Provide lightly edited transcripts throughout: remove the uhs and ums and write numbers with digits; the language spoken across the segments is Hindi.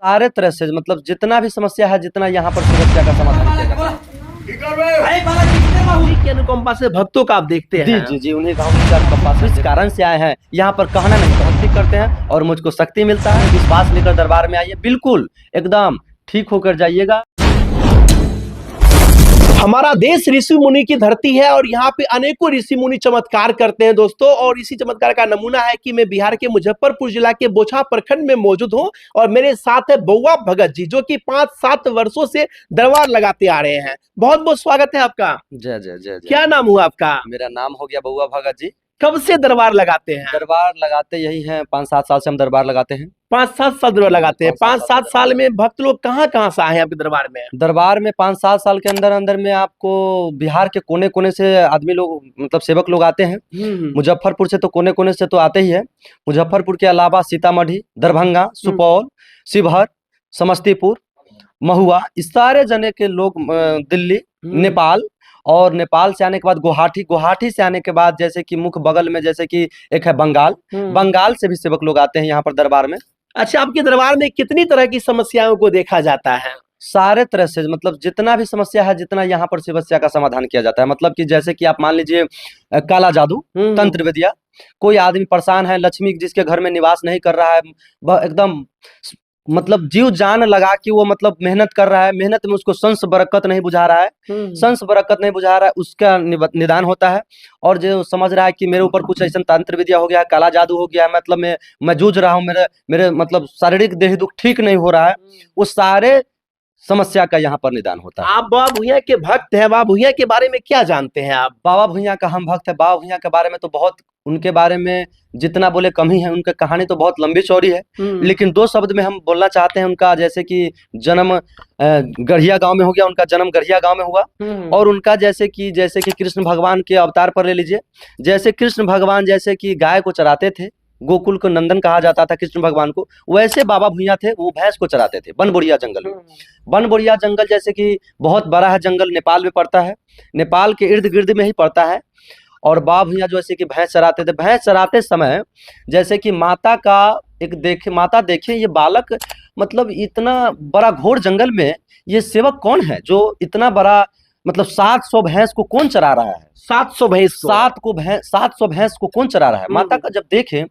सारे तरह से मतलब जितना भी समस्या है, जितना यहाँ पर समस्या का समाधान किया जाता है। उन्हीं के अनुकंपा से भक्तों का आप देखते हैं। जी जी जी, उन्हीं का हम इस कारण से आए हैं, यहाँ पर कहना नहीं भक्ति करते हैं और मुझको शक्ति मिलता है। विश्वास लेकर दरबार में आइए, बिल्कुल एकदम ठीक होकर जाइएगा। हमारा देश ऋषि मुनि की धरती है और यहाँ पे अनेकों ऋषि मुनि चमत्कार करते हैं दोस्तों। और इसी चमत्कार का नमूना है कि मैं बिहार के मुजफ्फरपुर जिला के बोचहा प्रखंड में मौजूद हूँ और मेरे साथ है बउआ भगत जी, जो कि 5-7 वर्षों से दरबार लगाते आ रहे हैं। बहुत बहुत स्वागत है आपका। जय जय जय जय। क्या नाम हुआ आपका? मेरा नाम हो गया बउआ भगत जी। कब से दरबार लगाते हैं? दरबार लगाते यही हैं 5-7 साल से हम दरबार लगाते हैं। 5-7 साल दरबार लगाते हैं। 5-7 साल में भक्त लोग कहाँ कहाँ से आए हैं आपके दरबार में? दरबार में 5-7 साल के अंदर अंदर में आपको बिहार के कोने कोने से आदमी लोग मतलब सेवक लोग आते हैं। मुजफ्फरपुर से तो कोने कोने से तो आते ही है। मुजफ्फरपुर के अलावा सीतामढ़ी, दरभंगा, सुपौल, शिवहर, समस्तीपुर, महुआ, इस सारे जने के लोग दिल्ली, नेपाल और नेपाल से आने के बाद गुवाहाटी, गुवाहाटी से आने के बाद जैसे कि मुख्य बगल में जैसे कि एक है बंगाल, बंगाल से भी सेवक लोग आते हैं यहाँ पर दरबार में। अच्छा, आपके दरबार में कितनी तरह की समस्याओं को देखा जाता है? सारे तरह से मतलब जितना भी समस्या है, जितना यहाँ पर समस्या का समाधान किया जाता है। मतलब कि जैसे कि आप मान लीजिए काला जादू, तंत्र विद्या, कोई आदमी परेशान है, लक्ष्मी जिसके घर में निवास नहीं कर रहा है, वह एकदम मतलब जीव जान लगा कि वो मतलब मेहनत कर रहा है, मेहनत में उसको संस बरकत नहीं बुझा रहा है, संस बरकत नहीं बुझा रहा है, उसका निदान होता है। और जो समझ रहा है कि मेरे ऊपर कुछ ऐसा तंत्र विद्या हो गया, काला जादू हो गया है, मतलब मैं जूझ रहा हूँ, मेरे मतलब शारीरिक देह दुख ठीक नहीं हो रहा है, वो सारे समस्या का यहाँ पर निदान होता है। आप बाबा भुइयां के भक्त हैं, बाबा भुइयां के बारे में क्या जानते हैं आप? बाबा भुइयां का हम भक्त है। बाबा भुइयां के बारे में तो बहुत, उनके बारे में जितना बोले कम ही है। उनकी कहानी तो बहुत लंबी चौड़ी है, लेकिन 2 शब्द में हम बोलना चाहते हैं। उनका जैसे कि जन्म गढ़िया गांव में हो गया, उनका जन्म गढ़िया गांव में हुआ। और उनका जैसे कि कृष्ण भगवान के अवतार पर ले लीजिए, जैसे कृष्ण भगवान जैसे कि गाय को चराते थे, गोकुल को नंदन कहा जाता था कृष्ण भगवान को, वैसे बाबा भुइयां थे, वो भैंस को चराते थे बनबुड़िया जंगल में। बनबुड़िया जंगल जैसे कि बहुत बड़ा है जंगल, नेपाल में पड़ता है, नेपाल के इर्द गिर्द में ही पड़ता है। और बाबा भुइयां जैसे कि भैंस चराते थे। भैंस चराते समय जैसे कि माता देखे ये बालक, मतलब इतना बड़ा घोर जंगल में ये सेवक कौन है जो इतना बड़ा, मतलब 700 भैंस को कौन चरा रहा है? 700 भैंस, 700 भैंस को कौन चरा रहा है? माता का जब देखे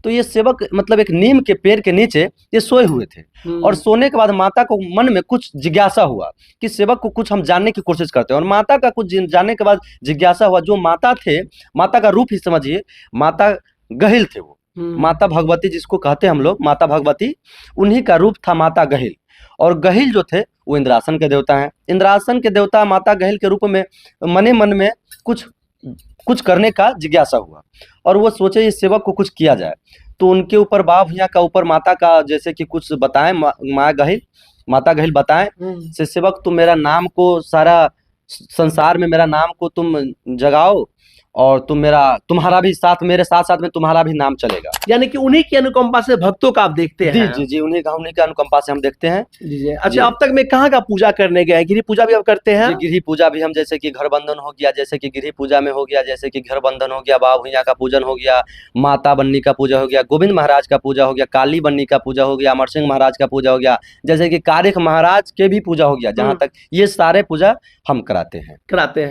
तो ये सेवक मतलब एक नीम के पेड़ के नीचे ये सोए हुए थे। और सोने के बाद माता को मन में कुछ जिज्ञासा हुआ कि सेवक को कुछ हम जानने की कोशिश करते हैं। और माता का कुछ जानने के बाद जिज्ञासा हुआ, जो माता थे, माता का रूप ही समझिए, माता गहिल थे वो, माता भगवती जिसको कहते हैं हम लोग, माता भगवती, उन्हीं का रूप था माता गहिल। और गहिल जो थे वो इंद्रासन के देवता हैं। इंद्रासन के देवता माता गहिल के रूप में मने मन में कुछ करने का जिज्ञासा हुआ और वो सोचे इस सेवक को कुछ किया जाए। तो उनके ऊपर बाबा भुइयां का ऊपर माता का जैसे कि कुछ बताएं, माता गहिल बताएं से सेवक तुम मेरा नाम को, सारा संसार में मेरा नाम को तुम जगाओ और तुम्हारा भी साथ, मेरे साथ साथ में तुम्हारा भी नाम चलेगा। यानी कि उन्हीं की अनुकंपा से भक्तों का आप देखते हैं। जी जी जी, उन्हीं का अनुकंपा से हम देखते हैं। जी। अच्छा, अब तक में कहाँ का पूजा करने गए? गिरी पूजा भी आप करते हैं? गिरी पूजा भी हम, जैसे कि घर बंधन हो गया, जैसे कि गिरी पूजा में हो गया, जैसे कि घर बंधन हो गया, बाबा भुइयां का पूजन हो गया, माता बन्नी का पूजा हो गया, गोविंद महाराज का पूजा हो गया, काली बन्नी का पूजा हो गया, अमर सिंह महाराज का पूजा हो गया, जैसे कि कारिख महाराज के भी पूजा हो गया। जहाँ तक ये सारे पूजा हम कराते हैं।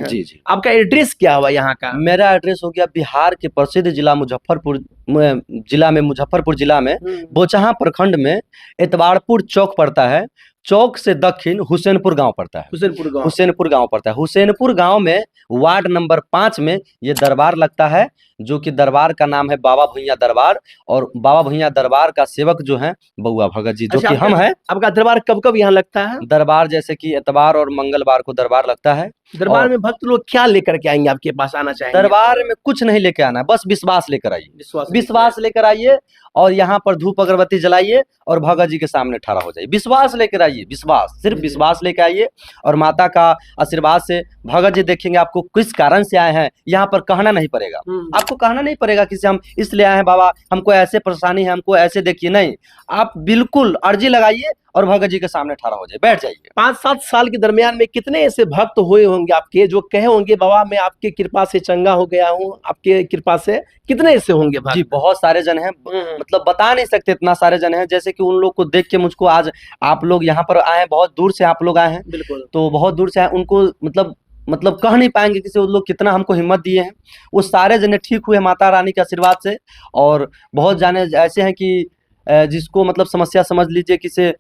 जी जी। आपका एड्रेस क्या हुआ यहाँ का? मेरा एड्रेस हो गया बिहार के प्रसिद्ध जिला मुजफ्फरपुर जिला में बोचहा प्रखंड में एतवारपुर चौक पड़ता है। चौक से दक्षिण हुसैनपुर गांव पड़ता है। हुसैनपुर गांव पड़ता है। हुसैनपुर गांव में वार्ड नंबर 5 में ये दरबार लगता है, जो कि दरबार का नाम है बाबा भुइयां दरबार। और बाबा भुइयां दरबार का सेवक जो है बउआ भगत जी, जो कि हम हैं। आपका दरबार कब कब यहाँ लगता है? दरबार जैसे कि इतवार और मंगलवार को दरबार लगता है। दरबार में भक्त लोग क्या लेकर के आएंगे आपके पास आना चाहेंगे? दरबार में कुछ नहीं लेके आना, बस विश्वास लेकर आइए, विश्वास लेकर आइए और यहाँ पर धूप अगरबत्ती जलाइए और भगत जी के सामने ठहरा हो जाइए। विश्वास लेकर आइए, विश्वास, सिर्फ विश्वास लेकर आइए और माता का आशीर्वाद से भगत जी देखेंगे आपको किस कारण से आए हैं, यहाँ पर कहना नहीं पड़ेगा। आप आपको कहना नहीं पड़ेगा कि हम इसलिए आए हैं बाबा, हमको ऐसे परेशानी है, हमको ऐसे देखिए, नहीं, आप बिल्कुल अर्जी लगाइए और भगत जी के सामने ठहरा हो जाए, बैठ जाइए। 5-7 साल के दरमियान में कितने ऐसे भक्त हुए होंगे आपके जो कहे होंगे बाबा मैं आपकी कृपा से चंगा हो गया हूँ, आपके कृपा से? कितने ऐसे होंगे भक्त? जी बहुत सारे जन हैं, मतलब बता नहीं सकते, इतना सारे जन हैं। जैसे कि उन लोग को देख के मुझको आज आप लोग यहाँ पर आए हैं, बहुत दूर से आप लोग आए हैं, बिल्कुल। तो बहुत दूर से आए, उनको मतलब कह नहीं पाएंगे किसी, उन लोग कितना हमको हिम्मत दिए हैं। वो सारे जने ठीक हुए माता रानी के आशीर्वाद से। और बहुत जाने ऐसे हैं कि जिसको मतलब समस्या समझ लीजिए, किसे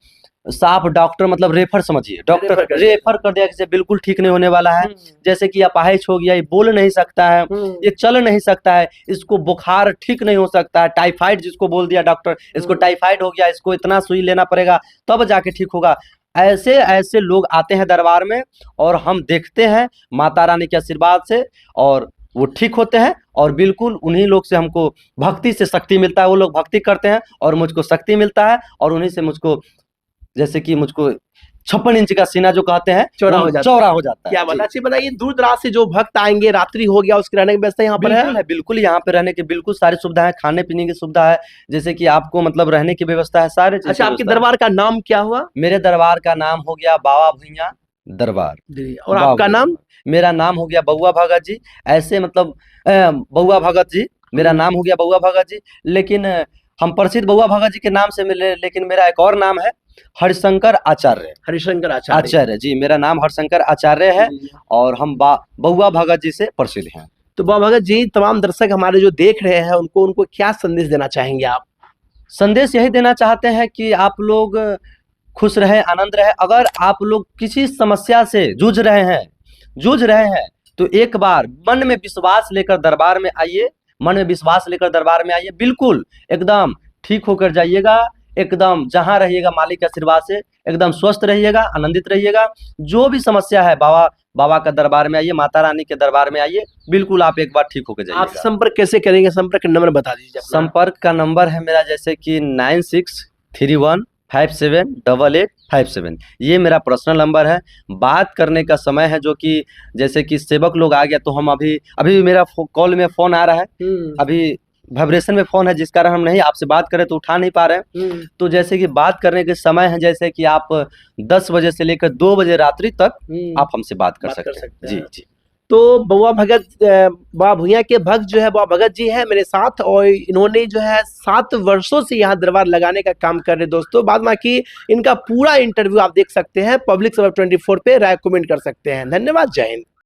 साफ डॉक्टर मतलब रेफर समझिए, डॉक्टर रेफर कर दिया किसे बिल्कुल ठीक नहीं होने वाला है। जैसे कि अपाहिज हो गया, ये बोल नहीं सकता है, ये चल नहीं सकता है, इसको बुखार ठीक नहीं हो सकता है, टाइफाइड जिसको बोल दिया डॉक्टर, इसको टाइफाइड हो गया, इसको इतना सुई लेना पड़ेगा तब जाके ठीक होगा। ऐसे ऐसे लोग आते हैं दरबार में और हम देखते हैं माता रानी के आशीर्वाद से, और वो ठीक होते हैं। और बिल्कुल उन्हीं लोग से हमको भक्ति से शक्ति मिलता है, वो लोग भक्ति करते हैं और मुझको शक्ति मिलता है, और उन्हीं से मुझको, जैसे कि मुझको 56 इंच का सीना जो कहते हैं, चौड़ा हो जाता है। क्या बात। अच्छी बताइए, दूर दराज से जो भक्त आएंगे, रात्रि हो गया, उसके रहने की व्यवस्था यहाँ पर है? बिल्कुल यहाँ पे रहने की बिल्कुल सारी सुविधा है, खाने पीने की सुविधा है, जैसे कि आपको मतलब रहने की व्यवस्था है, सारे चीज। अच्छा, आपके दरबार का नाम क्या हुआ? मेरे दरबार का नाम हो गया बाबा भुइयां दरबार। और आपका नाम? मेरा नाम हो गया बउआ भगत जी। ऐसे मतलब बउआ भगत जी, मेरा नाम हो गया बउआ भगत जी, लेकिन हम प्रसिद्ध बउआ भगत जी के नाम से मिले, लेकिन मेरा एक और नाम है हरिशंकर आचार्य। हरिशंकर आचार्य जी, मेरा नाम हरिशंकर आचार्य है, और हम बउआ भगत जी से प्रसिद्ध हैं। तो बउआ भगत जी, तमाम दर्शक हमारे जो देख रहे हैं उनको क्या संदेश देना चाहेंगे आप? संदेश यही देना चाहते हैं कि आप लोग खुश रहे, आनंद रहे। अगर आप लोग किसी समस्या से जूझ रहे हैं तो एक बार मन में विश्वास लेकर दरबार में आइए, बिल्कुल एकदम ठीक होकर जाइएगा। एकदम जहाँ रहिएगा मालिक के आशीर्वाद से एकदम स्वस्थ रहिएगा, आनंदित रहिएगा। जो भी समस्या है बाबा का दरबार में आइए, माता रानी के दरबार में आइए, बिल्कुल आप एक बार ठीक होकर जाइएगा। आप संपर्क कैसे करेंगे? संपर्क नंबर बता दीजिए। संपर्क का नंबर है मेरा, जैसे कि 9631578857, ये मेरा पर्सनल नंबर है। बात करने का समय है जो कि जैसे कि सेवक लोग आ गया, तो हम अभी मेरा कॉल में फोन आ रहा है, अभी वाइब्रेशन में फोन है, जिस कारण हम नहीं आपसे बात करें तो उठा नहीं पा रहे हैं। तो जैसे कि बात करने के समय है, जैसे कि आप 10 बजे से लेकर 2 बजे रात्रि तक आप हमसे बात कर सकते हैं। जी। तो बउआ भुइयां के भक्त जो है बउआ भगत जी है मेरे साथ, और इन्होंने जो है 7 वर्षों से यहाँ दरबार लगाने का काम कर रहे दोस्तों। बाद बाकी इनका पूरा इंटरव्यू आप देख सकते हैं पब्लिक 24 पे, राय कमेंट कर सकते हैं। धन्यवाद, जय हिंद।